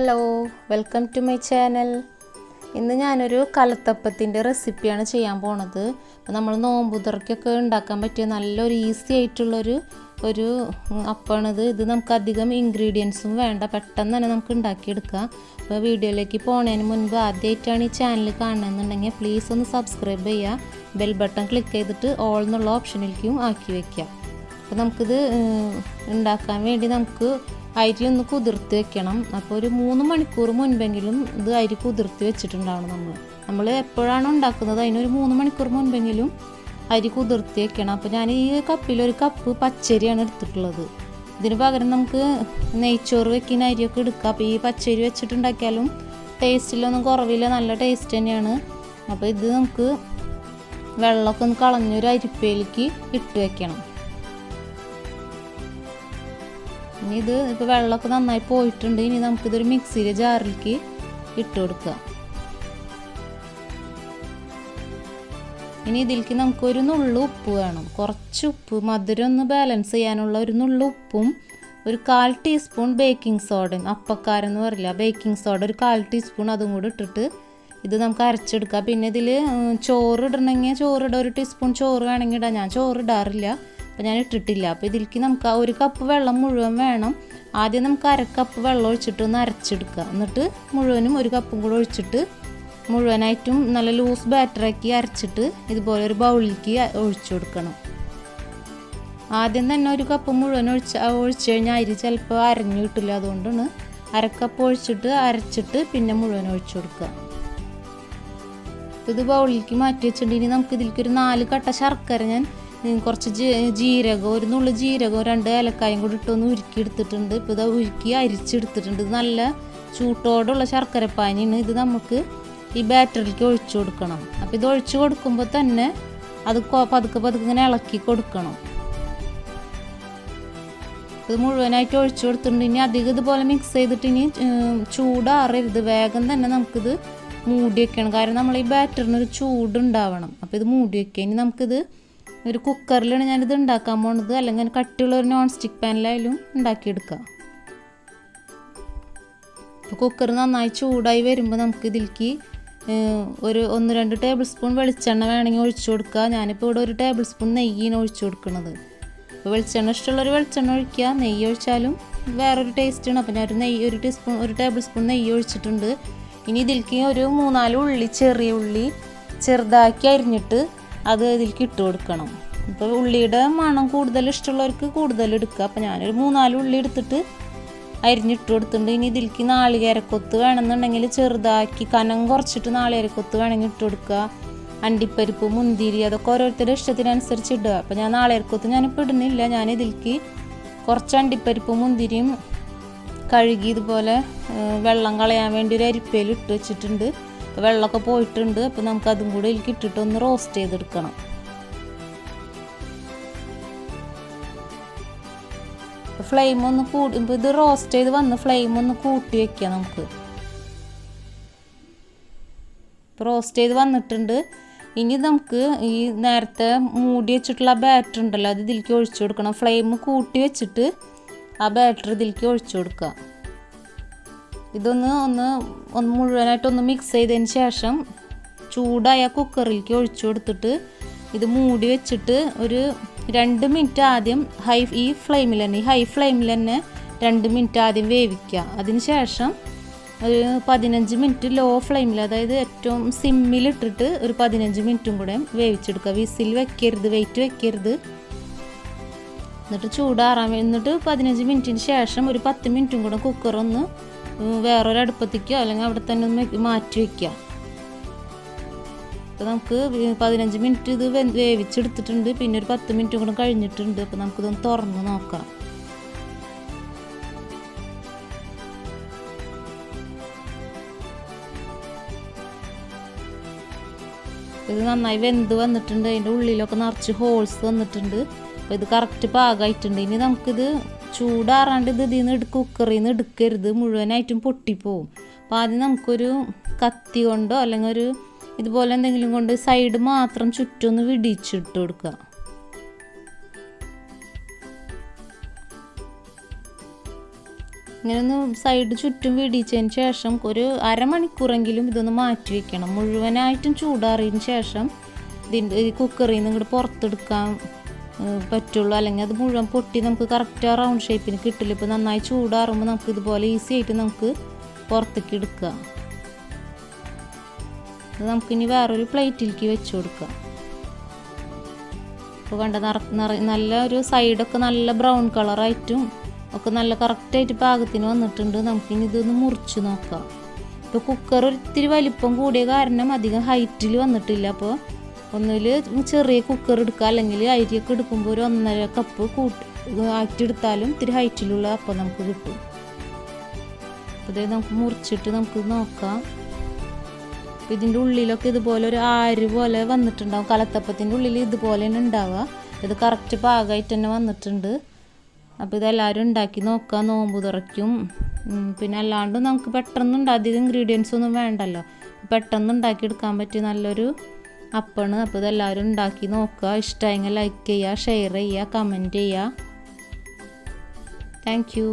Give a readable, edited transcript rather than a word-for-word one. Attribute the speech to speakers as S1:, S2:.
S1: Hello, welcome to my channel. ഇന്ന് ഞാനൊരു കലത്തപ്പത്തിൻ്റെ റെസിപ്പിയാണ് ചെയ്യാൻ പോണത്. അപ്പോൾ നമ്മൾ നോമ്പുതുറക്കൊക്കെ ഉണ്ടാക്കാൻ പറ്റിയ നല്ലൊരു ഈസി ആയിട്ടുള്ളൊരു അപ്പമാണിത്. ഇത് നമുക്ക് അധികം ഇൻഗ്രീഡിയൻസും വേണ്ട, പെട്ടെന്ന് തന്നെ നമുക്ക് ഉണ്ടാക്കിയെടുക്കാം. അപ്പോൾ വീഡിയോയിലേക്ക് പോണതിന് മുൻപ് ആദ്യമായിട്ടാണ് ഈ ചാനൽ കാണുന്നുണ്ടെങ്കിൽ പ്ലീസ് ഒന്ന് സബ്സ്ക്രൈബ് ചെയ്യുക. ബെൽ ബട്ടൺ ക്ലിക്ക് ചെയ്തിട്ട് ഓൾ എന്നുള്ള ഓപ്ഷനിലേക്കും ആക്കി വയ്ക്കുക. അപ്പോൾ നമുക്കിത് ഉണ്ടാക്കാൻ വേണ്ടി നമുക്ക് അരി ഒന്ന് കുതിർത്ത് വെക്കണം. അപ്പോൾ ഒരു 3 മണിക്കൂർ മുൻപെങ്കിലും ഇത് അരി കുതിർത്ത് വെച്ചിട്ടുണ്ടാവണം. നമ്മൾ എപ്പോഴാണ് ഉണ്ടാക്കുന്നത് അതിനൊരു 3 മണിക്കൂർ മുൻപെങ്കിലും അരി കുതിർത്ത് വെക്കണം. അപ്പോൾ ഞാൻ ഈ കപ്പിൽ 1 കപ്പ് പച്ചരിയാണ് എടുത്തിട്ടുള്ളത്. ഇതിന് പകരം നമുക്ക് നെയ്ച്ചോറ് വെക്കുന്ന അരിയൊക്കെ എടുക്കാം. അപ്പോൾ ഈ പച്ചരി വെച്ചിട്ടുണ്ടാക്കിയാലും ടേസ്റ്റിലൊന്നും കുറവില്ല, നല്ല ടേസ്റ്റ് തന്നെയാണ്. അപ്പോൾ ഇത് നമുക്ക് വെള്ളമൊക്കെ ഒന്ന് കളഞ്ഞൊരു അരിപ്പയിലേക്ക് ഇട്ട് വെക്കണം. ഇനി ഇത് ഇപ്പോൾ വെള്ളമൊക്കെ നന്നായി പോയിട്ടുണ്ട്. ഇനി നമുക്കിതൊരു മിക്സിയിലെ ജാറിലേക്ക് ഇട്ട് കൊടുക്കുക. ഇനി ഇതിലേക്ക് നമുക്കൊരു നുള്ളു ഉപ്പ് വേണം, കുറച്ച് ഉപ്പ്, മധുരം ഒന്ന് ബാലൻസ് ചെയ്യാനുള്ള ഒരു നുള്ളു ഉപ്പും, ഒരു 1/4 ടീസ്പൂൺ ബേക്കിംഗ് സോഡയും, അപ്പക്കാരെന്ന് പറയില്ല, ബേക്കിംഗ് സോഡ ഒരു 1/4 ടീസ്പൂൺ അതും കൂടി ഇട്ടിട്ട് ഇത് നമുക്ക് അരച്ചെടുക്കാം. പിന്നെ ഇതിൽ ചോറ് ഇടണമെങ്കിൽ ചോറിടാം, 1 ടീസ്പൂൺ ചോറ് വേണമെങ്കിൽ ഇടാം. ഞാൻ ചോറ് ഇടാറില്ല, അപ്പോൾ ഞാൻ ഇട്ടിട്ടില്ല. അപ്പോൾ ഇതിലേക്ക് നമുക്ക് 1 കപ്പ് വെള്ളം മുഴുവൻ വേണം. ആദ്യം നമുക്ക് 1/2 കപ്പ് വെള്ളം ഒഴിച്ചിട്ട് ഒന്ന് അരച്ചെടുക്കുക. എന്നിട്ട് മുഴുവനും 1 കപ്പും കൂടെ ഒഴിച്ചിട്ട് മുഴുവനായിട്ടും നല്ല ലൂസ് ബാറ്ററാക്കി അരച്ചിട്ട് ഇതുപോലെ ഒരു ബൗളിലേക്ക് ഒഴിച്ചു കൊടുക്കണം. ആദ്യം തന്നെ 1 കപ്പ് മുഴുവൻ ഒഴിച്ച് കഴിഞ്ഞാൽ അരി ചിലപ്പോൾ അരഞ്ഞു കിട്ടില്ല. അതുകൊണ്ടാണ് 1/2 കപ്പ് ഒഴിച്ചിട്ട് അരച്ചിട്ട് പിന്നെ മുഴുവൻ ഒഴിച്ചു കൊടുക്കുക. ഇത് ബൗളിലേക്ക് മാറ്റി വെച്ചിട്ടുണ്ട്. ഇനി നമുക്ക് ഇതിലേക്ക് ഒരു 4 കട്ട ശർക്കര, ഞാൻ കുറച്ച് ജീരകം, 1 നുള്ളു ജീരകവും 2 ഏലക്കായും കൂടി ഇട്ടൊന്ന് ഉരുക്കി എടുത്തിട്ടുണ്ട്. ഇപ്പോൾ ഇത് ഉരുക്കി അരിച്ചെടുത്തിട്ടുണ്ട്. ഇത് നല്ല ചൂട്ടോടുള്ള ശർക്കരപ്പാനിയാണ്. ഇത് നമുക്ക് ഈ ബാറ്ററിലേക്ക് ഒഴിച്ചു കൊടുക്കണം. അപ്പോൾ ഇത് ഒഴിച്ചു കൊടുക്കുമ്പോൾ തന്നെ അത് പതുക്കെ ഇങ്ങനെ ഇളക്കി കൊടുക്കണം. ഇത് മുഴുവനായിട്ട് ഒഴിച്ചു കൊടുത്തിട്ടുണ്ട്. ഇനി അധികം ഇതുപോലെ മിക്സ് ചെയ്തിട്ട് ഇനി ചൂടാറരുത്, വേഗം തന്നെ നമുക്കിത് മൂടി വയ്ക്കണം. കാരണം നമ്മൾ ഈ ബാറ്ററിനൊരു ചൂടുണ്ടാവണം. അപ്പോൾ ഇത് മൂടി വയ്ക്കുക. ഇനി നമുക്കിത് ഒരു കുക്കറിലാണ് ഞാനിത് ഉണ്ടാക്കാൻ പോണത്, അല്ലെങ്കിൽ കട്ടിയുള്ള ഒരു നോൺ സ്റ്റിക്ക് പാനിലായാലും ഉണ്ടാക്കിയെടുക്കാം. അപ്പോൾ കുക്കർ നന്നായി ചൂടായി വരുമ്പോൾ നമുക്ക് ഇതിലേക്ക് ഒരു 1-2 ടേബിൾ സ്പൂൺ വെളിച്ചെണ്ണ വേണമെങ്കിൽ ഒഴിച്ചു കൊടുക്കുക. ഞാനിപ്പോൾ ഇവിടെ 1 ടേബിൾ സ്പൂൺ നെയ്യാണ് ഒഴിച്ചു കൊടുക്കുന്നത്. അപ്പോൾ വെളിച്ചെണ്ണ ഇഷ്ടമുള്ളൊരു വെളിച്ചെണ്ണ ഒഴിക്കുക, നെയ്യ് ഒഴിച്ചാലും വേറൊരു ടേസ്റ്റാണ്. അപ്പോൾ ഞാൻ 1 ടേബിൾ സ്പൂൺ നെയ്യ് ഒഴിച്ചിട്ടുണ്ട്. ഇനി ഇതിലേക്ക് ഒരു 3-4 ഉള്ളി, ചെറിയ ഉള്ളി ചെറുതാക്കി അരിഞ്ഞിട്ട് അത് ഇതിലേക്ക് ഇട്ട് കൊടുക്കണം. ഇപ്പോൾ ഉള്ളിയുടെ മണം കൂടുതൽ ഇഷ്ടമുള്ളവർക്ക് കൂടുതൽ എടുക്കുക. അപ്പോൾ ഞാനൊരു 3-4 ഉള്ളി എടുത്തിട്ട് അരിഞ്ഞിട്ട് കൊടുത്തിട്ടുണ്ട്. ഇനി ഇതിലേക്ക് നാളികേരക്കൊത്ത് വേണമെന്നുണ്ടെങ്കിൽ ചെറുതാക്കി കനം കുറച്ചിട്ട് നാളികേരക്കൊത്ത് വേണമെങ്കിൽ ഇട്ട് കൊടുക്കുക. അണ്ടിപ്പരിപ്പ്, മുന്തിരി, അതൊക്കെ ഓരോരുത്തരുടെ ഇഷ്ടത്തിനനുസരിച്ച് ഇടുക. അപ്പോൾ ഞാൻ നാളികേരക്കൊത്ത് ഞാനിപ്പോൾ ഇടുന്നില്ല. ഞാൻ ഇതിലേക്ക് കുറച്ച് അണ്ടിപ്പരിപ്പും മുന്തിരിയും കഴുകി ഇതുപോലെ വെള്ളം കളയാൻ വേണ്ടി ഒരു അരിപ്പയിൽ ഇട്ട് വെച്ചിട്ടുണ്ട്. അപ്പോൾ വെള്ളമൊക്കെ പോയിട്ടുണ്ട്. അപ്പോൾ നമുക്ക് അതും കൂടി ഇതിലേക്ക് ഇട്ടിട്ട് ഒന്ന് റോസ്റ്റ് ചെയ്തെടുക്കണം. ഫ്ലെയിം ഒന്ന് കൂടി, ഇത് റോസ്റ്റ് ചെയ്ത് വന്ന് ഫ്ലെയിം ഒന്ന് കൂട്ടി വയ്ക്കുക. നമുക്ക് റോസ്റ്റ് ചെയ്ത് വന്നിട്ടുണ്ട്. ഇനി നമുക്ക് ഈ നേരത്തെ മൂടി വെച്ചിട്ടുള്ള ബാറ്റർ ഉണ്ടല്ലോ, അത് ഇതിലേക്ക് ഒഴിച്ചു കൊടുക്കണം. ഫ്ലെയിം കൂട്ടി വെച്ചിട്ട് ആ ബാറ്റർ ഇതിലേക്ക് ഒഴിച്ചു കൊടുക്കുക. ഇതൊന്ന് മുഴുവനായിട്ടൊന്ന് മിക്സ് ചെയ്തതിന് ശേഷം ചൂടായ കുക്കറിലേക്ക് ഒഴിച്ചു കൊടുത്തിട്ട് ഇത് മൂടി വെച്ചിട്ട് ഒരു 2 മിനിറ്റ് ആദ്യം ഹൈ ഫ്ലെയിമിൽ തന്നെ 2 മിനിറ്റ് ആദ്യം വേവിക്കുക. അതിന് ശേഷം ഒരു 15 മിനിറ്റ് ലോ ഫ്ലെയിമിൽ, അതായത് ഏറ്റവും സിമ്മിലിട്ടിട്ട് ഒരു 15 മിനിറ്റും കൂടെ വേവിച്ചെടുക്കുക. വിസിൽ വെക്കരുത്, വെയിറ്റ് വെക്കരുത്. എന്നിട്ട് ചൂടാറാൻ, എന്നിട്ട് 15 മിനിറ്റിന് ശേഷം ഒരു 10 മിനിറ്റും കൂടെ കുക്കറൊന്ന് വേറൊരു അടുപ്പത്തേക്കോ അല്ലെങ്കിൽ അവിടെ തന്നെ ഒന്ന് മാറ്റി വയ്ക്കുക. അപ്പോൾ നമുക്ക് 15 മിനിറ്റ് ഇത് വേവിച്ചെടുത്തിട്ടുണ്ട്. പിന്നെ ഒരു 10 മിനിറ്റും കൂടെ കഴിഞ്ഞിട്ടുണ്ട്. അപ്പോൾ നമുക്കിതൊന്ന് തുറന്ന് നോക്കാം. ഇത് നന്നായി വെന്ത് വന്നിട്ടുണ്ട്. അതിൻ്റെ ഉള്ളിലൊക്കെ നിറച്ച് ഹോൾസ് വന്നിട്ടുണ്ട്. അപ്പോൾ ഇത് കറക്റ്റ് പാകമായിട്ടുണ്ട്. ഇനി നമുക്കിത് ചൂടാറാണ്ട് ഇതിൽ നിന്ന് കുക്കറിൽ നിന്ന് എടുക്കരുത്, മുഴുവനായിട്ടും പൊട്ടിപ്പോവും. അപ്പോൾ ആദ്യം നമുക്കൊരു കത്തി കൊണ്ടോ അല്ലെങ്കിൽ ഒരു ഇതുപോലെ എന്തെങ്കിലും കൊണ്ട് സൈഡ് മാത്രം ചുറ്റൊന്ന് വിടിച്ചിട്ട് കൊടുക്കുക. ഇങ്ങനെ ഒന്ന് സൈഡ് ചുറ്റും വിടിച്ചതിന് ശേഷം ഒരു അരമണിക്കൂറെങ്കിലും ഇതൊന്ന് മാറ്റി വയ്ക്കണം. മുഴുവനായിട്ടും ചൂടാറിയതിന് ശേഷം ഇതിൻ്റെ കുക്കറിൽ നിന്ന് ഇങ്ങോട്ട് പുറത്തെടുക്കാൻ പറ്റുള്ളൂ. അല്ലെങ്കിൽ അത് മുഴുവൻ പൊട്ടി നമുക്ക് കറക്റ്റ് ആ റൗണ്ട് ഷേപ്പിന് കിട്ടില്ല. ഇപ്പോൾ നന്നായി ചൂടാറുമ്പോൾ നമുക്ക് ഇതുപോലെ ഈസി ആയിട്ട് നമുക്ക് പുറത്തേക്ക് എടുക്കാം. അത് നമുക്കിനി വേറൊരു പ്ലേറ്റിലേക്ക് വെച്ച് കൊടുക്കാം. ഇപ്പോൾ കണ്ട നല്ല ഒരു സൈഡൊക്കെ നല്ല ബ്രൗൺ കളറായിട്ടും ഒക്കെ നല്ല കറക്റ്റായിട്ട് പാകത്തിന് വന്നിട്ടുണ്ട്. നമുക്കിനി ഇതൊന്ന് മുറിച്ച് നോക്കാം. ഇപ്പോൾ കുക്കർ ഒരിത്തിരി വലിപ്പം കൂടിയ കാരണം അധികം ഹൈറ്റിൽ വന്നിട്ടില്ല. അപ്പോൾ ഒന്നിൽ ചെറിയ കുക്കർ എടുക്കുക, അല്ലെങ്കിൽ അരിയൊക്കെ എടുക്കുമ്പോൾ ഒരു 1.5 കപ്പ് ആക്കിയെടുത്താലും ഇത്തിരി ഹൈറ്റിലുള്ള അപ്പം നമുക്ക് കിട്ടും. അപ്പോൾ ഇത് നമുക്ക് മുറിച്ചിട്ട് നമുക്ക് നോക്കാം. അപ്പോൾ ഇതിൻ്റെ ഉള്ളിലൊക്കെ ഇതുപോലെ ഒരു ആര് പോലെ വന്നിട്ടുണ്ടാവും. കലത്തപ്പത്തിൻ്റെ ഉള്ളിൽ ഇതുപോലെ തന്നെ ഉണ്ടാവുക. ഇത് കറക്റ്റ് പാകമായിട്ട് തന്നെ വന്നിട്ടുണ്ട്. അപ്പോൾ ഇതെല്ലാവരും ഉണ്ടാക്കി നോക്കുക. നോമ്പ് തുറയ്ക്കും. പിന്നെ അല്ലാണ്ട് നമുക്ക് പെട്ടെന്ന് അധികം ഇൻഗ്രീഡിയൻസ് ഒന്നും വേണ്ടല്ലോ, പെട്ടെന്ന് ഉണ്ടാക്കിയെടുക്കാൻ പറ്റിയ നല്ലൊരു അപ്പമാണ്. അപ്പോൾ ഇതെല്ലാവരും ഉണ്ടാക്കി നോക്കുക. ഇഷ്ടമായെങ്കിൽ ലൈക്ക് ചെയ്യുക, ഷെയർ ചെയ്യുക, കമൻറ്റ് ചെയ്യുക. Thank you.